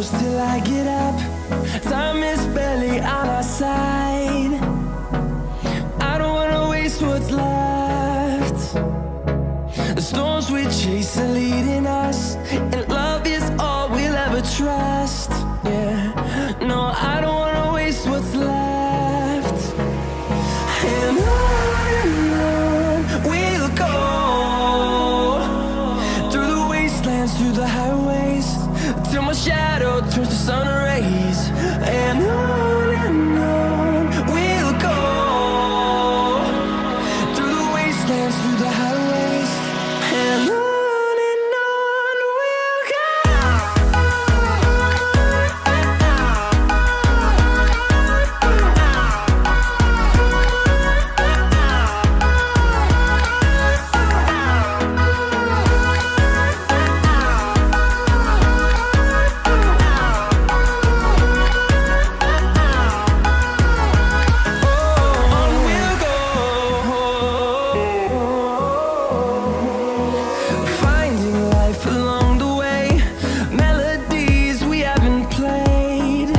close till I get up. Time is barely on our side. I don't wanna waste what's left. The storms we chase are leading us, and love is all we'll ever trust. Yeah, no, I don't wanna waste what's left. And on we'll go, through the wastelands, through the highways, till my shadow turns to sun rays. And on we'll go, through the wastelands, through the highways, and on we'll go. Finding life along the way, melodies we haven't played.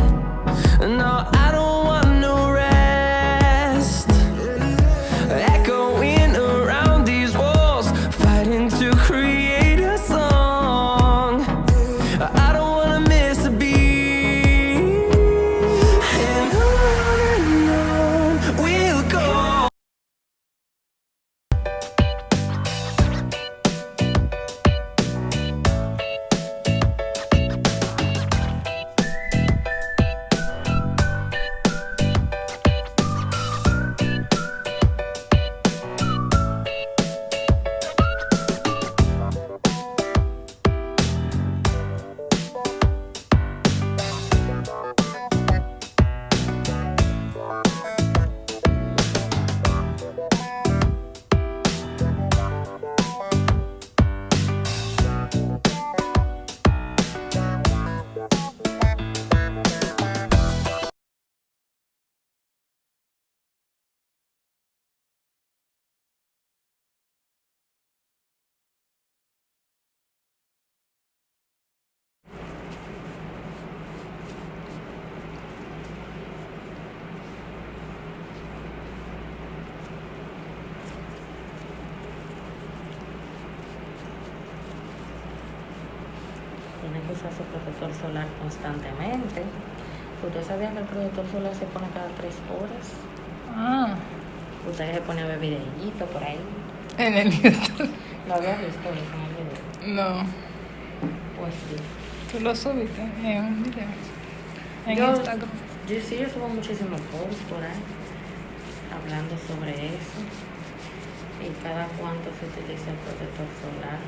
No, I don't want no rest. Echoing around these walls, fighting to create a song. I don't wanna miss a beat. And on we'll go. Tiene que usar su protector solar constantemente. ¿Usted sabía que el protector solar se pone cada 3 horas? Ah, Usted se pone a ver videitos por ahí. en el YouTube. ¿Lo había visto eso en el video? No, Pues sí. tú lo subiste en un video. En Yo Instagram. yo subo muchísimos posts por ahí hablando sobre eso y cada cuánto se utiliza el protector solar.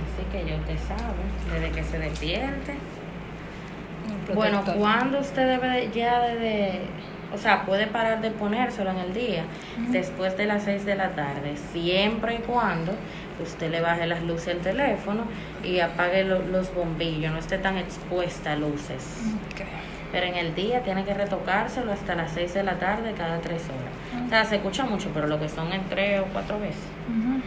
Así que ya usted sabe, desde que se despierte. El Bueno, protector. ¿cuándo usted debe o sea, puede parar de ponérselo en el día? Después de las 6 de la tarde, siempre y cuando usted le baje las luces del teléfono y apague los bombillos, no esté tan expuesta a luces. Ok. Pero en el día tiene que retocárselo hasta las 6 de la tarde cada 3 horas. O sea, se escucha mucho, pero lo que son en 3 o 4 veces. Ujú.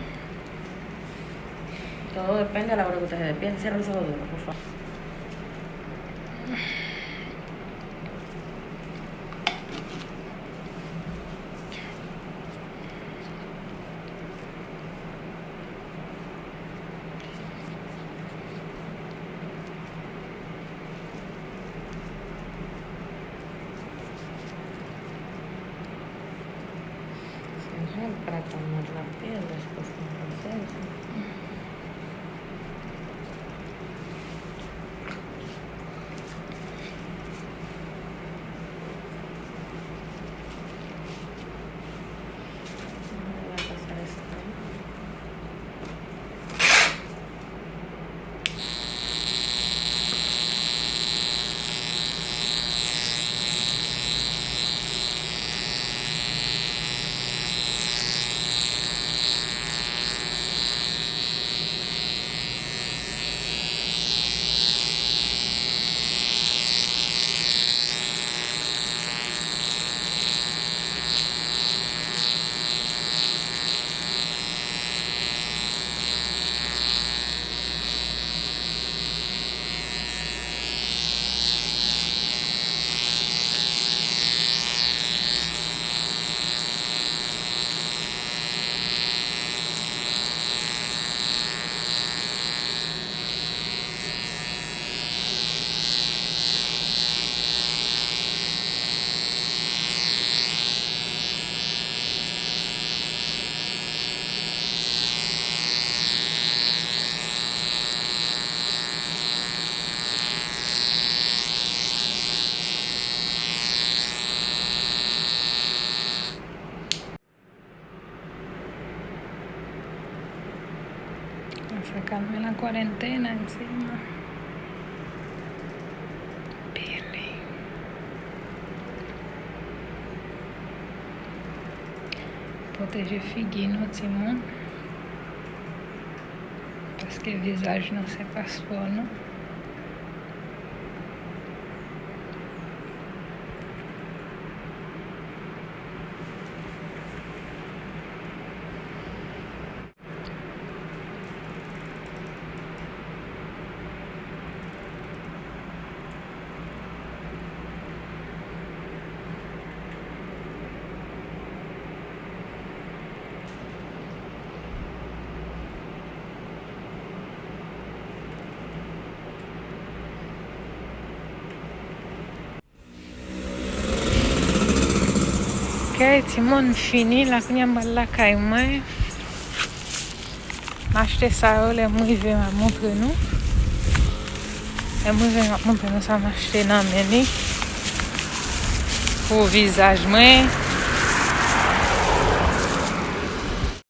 Todo depende de la hora que usted se despierte. Cierra los ojos duros, por favor. Para calmar la piel después de un proceso. Voy a pasar esto. Ça calme la quarantaine encima. Pele. Protéger figuinho no timão. Parce que le visage non c'est passeport, non? Ok, Timon fini la kwenye mbala kay mwen. M'achete sa yo le mwive m'a montre nou. Le mwive m'a montre nou sa m'achete nan meni. Pour visage mwen.